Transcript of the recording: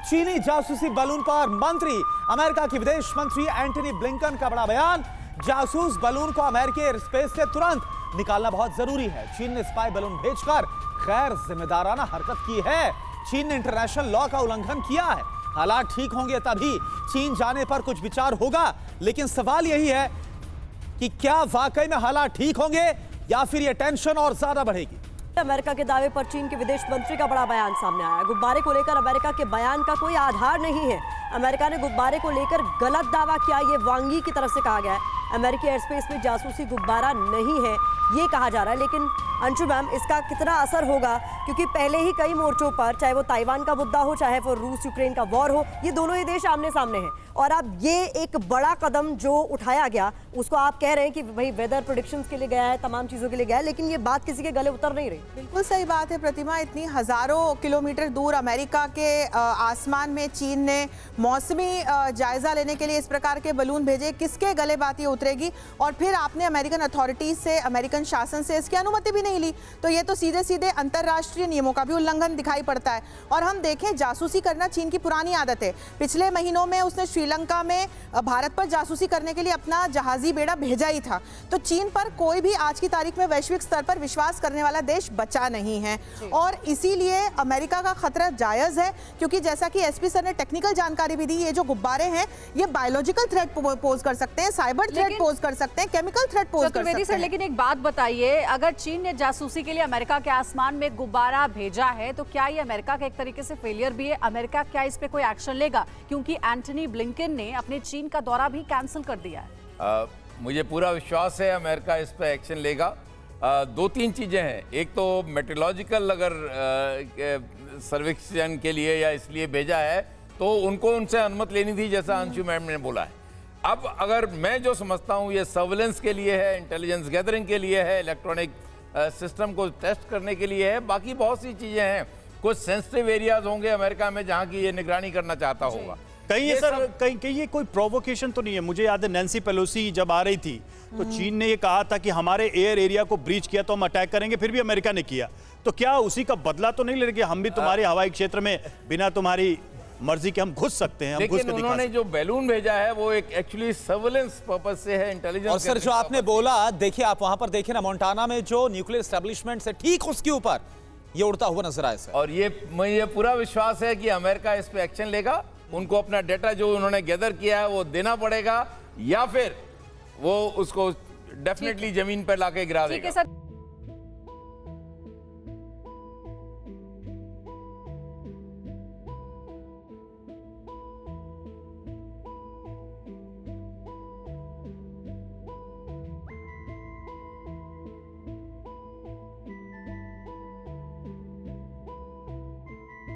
चीनी जासूसी बलून पर मंत्री अमेरिका के विदेश मंत्री एंटनी ब्लिंकन का बड़ा बयान। जासूस बलून को अमेरिकी एयर स्पेस से तुरंत निकालना बहुत जरूरी है। चीन ने स्पाई बलून भेजकर गैर जिम्मेदाराना हरकत की है। चीन ने इंटरनेशनल लॉ का उल्लंघन किया है। हालात ठीक होंगे तभी चीन जाने पर कुछ विचार होगा, लेकिन सवाल यही है कि क्या वाकई में हालात ठीक होंगे या फिर यह टेंशन और ज्यादा बढ़ेगी। अमेरिका के दावे पर चीन के विदेश मंत्री का बड़ा बयान सामने आया। गुब्बारे को लेकर अमेरिका के बयान का कोई आधार नहीं है। अमेरिका ने गुब्बारे को लेकर गलत दावा किया, ये वांग यी की तरफ से कहा गया है। अमेरिकी एयरस्पेस में जासूसी गुब्बारा नहीं है ये कहा जा रहा है, लेकिन अंशु मैम इसका कितना असर होगा, क्योंकि पहले ही कई मोर्चों पर, चाहे वो ताइवान का मुद्दा हो, चाहे वो रूस यूक्रेन का वॉर हो, ये दोनों ही देश आमने सामने हैं। और अब ये एक बड़ा कदम जो उठाया गया, उसको आप कह रहे हैं कि भाई वेदर प्रेडिक्शंस के लिए गया है, तमाम चीज़ों के लिए गया है, लेकिन ये बात किसी के गले उतर नहीं रही। बिल्कुल सही बात है प्रतिमा। इतनी हज़ारों किलोमीटर दूर अमेरिका के आसमान में चीन ने मौसमी जायज़ा लेने के लिए इस प्रकार के बलून भेजे, किसके गले बात ये उतरेगी। और फिर आपने अमेरिकन अथॉरिटीज़ से, अमेरिकन शासन से इसकी अनुमति भी नहीं ली, तो ये तो सीधे सीधे अंतर्राष्ट्रीय नियमों का भी उल्लंघन दिखाई पड़ता है। और हम देखें, जासूसी करना चीन की पुरानी आदत है। पिछले महीनों में उसने श्रीलंका में भारत पर जासूसी करने के लिए अपना जहाजी बेड़ा भेजा ही था। तो चीन पर कोई भी आज की तारीख में वैश्विक स्तर पर विश्वास करने वाला देश बचा नहीं है। और इसीलिए अमेरिका का खतरा जायज़ है, क्योंकि जैसा कि एसपी सर ने टेक्निकल जानकारी भी दी, ये जो गुब्बारे हैं ये बायोलॉजिकल थ्रेट पोज कर सकते हैं, साइबर थ्रेट पोज कर सकते हैं, केमिकल थ्रेट पोज कर सकते हैं। लेकिन एक बात बताइए, अगर चीन ने जासूसी के लिए अमेरिका के आसमान में गुब्बारा भेजा है तो क्या ये अमेरिका का एक तरीके से फेलियर भी है? अमेरिका क्या इस पे कोई एक्शन लेगा? क्योंकि एंटनी ब्लिंकन ने अपने चीन का दौरा भी कैंसिल कर दिया है। मुझे पूरा विश्वास है अमेरिका इस पे एक्शन लेगा। दो तीन चीज़ें हैं। एक तो मेट्रोलॉजिकल अगर सर्वेक्षण के लिए या इसलिए भेजा है तो उनको उनसे अनुमति लेनी थी, जैसा अंशु मैम ने बोला है। अब अगर मैं जो समझता हूँ ये सर्वेलेंस के लिए है, इंटेलिजेंस गैदरिंग के लिए है, इलेक्ट्रॉनिक सिस्टम को टेस्ट करने के लिए है, बाकी बहुत सी चीज़ें हैं। कुछ सेंसिटिव एरियाज होंगे अमेरिका में जहाँ की ये निगरानी करना चाहता होगा। कहीं सर कहीं ये कोई प्रोवोकेशन तो नहीं है? मुझे याद है नैन्सी पेलोसी जब आ रही थी तो चीन ने ये कहा था कि हमारे एयर एरिया को ब्रीच किया तो हम अटैक करेंगे, फिर भी अमेरिका ने किया। तो क्या उसी का बदला तो नहीं ले रहे कि हम भी तुम्हारे हवाई क्षेत्र में बिना तुम्हारी मर्जी के हम घुस सकते हैं? लेकिन उन्होंने जो बैलून भेजा है वो एक एक्चुअली सर्वेलेंस पर्पस से है, इंटेलिजेंस। और सर जो आपने बोला, देखिए आप वहां पर देखिए ना, मोंटाना में जो न्यूक्लियर एस्टेब्लिशमेंट है ठीक उसके ऊपर ये उड़ता हुआ नजर आया सर। और ये पूरा विश्वास है कि अमेरिका इस पे एक्शन लेगा। उनको अपना डेटा जो उन्होंने गैदर किया है वो देना पड़ेगा, या फिर वो उसको डेफिनेटली जमीन पर लाके गिरा देगा।